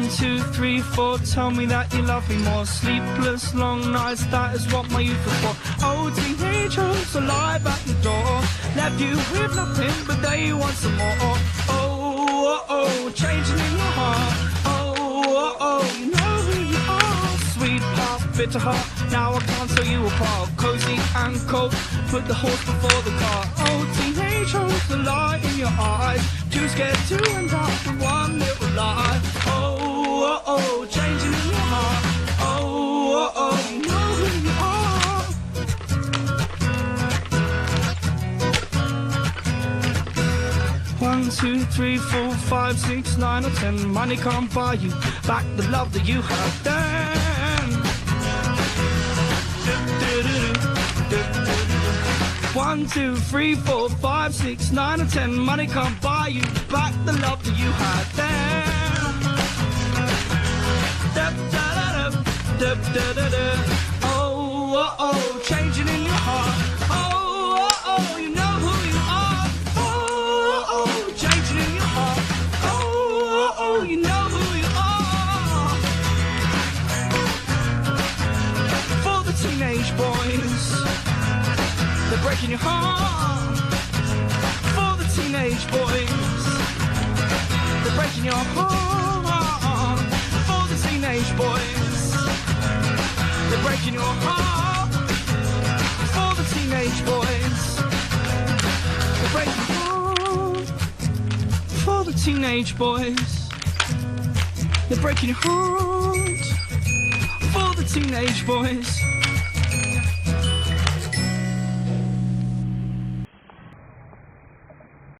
1, 2, 3, 4, tell me that you love me more. Sleepless long nights, that is what my youth was for. Oh, teenagers alive at the door, left you with nothing but they want some more. Oh, oh, oh, changing in your heart. Oh, oh, oh, you know who you are. Sweet past, bitter heart, now I can't tell you apart. Cozy and cold, put the horse before the car. Oh, teenagers, the light in your eyes, too scared to end up with one little lie. Oh, oh, oh, changing in your heart. Oh, oh, oh, you know who you are. 1, 2, 3, 4, 5, 6, 9 or 10. Money can't buy you back the love that you had then. 1, 2, 3, 4, 5, 6, 9 or 10. Money can't buy you back the love that you had then. Oh, oh, oh, changing in your heart. Oh, oh, oh, you know who you are. Oh, oh, changing in your heart. Oh, oh, you know who you are. For the teenage boys, they're breaking your heart. For the teenage boys, they're breaking your heart. For the teenage boys, they're breaking your heart. For the teenage boys, they're breaking your heart. For the teenage boys, they're breaking your heart. For the teenage boys,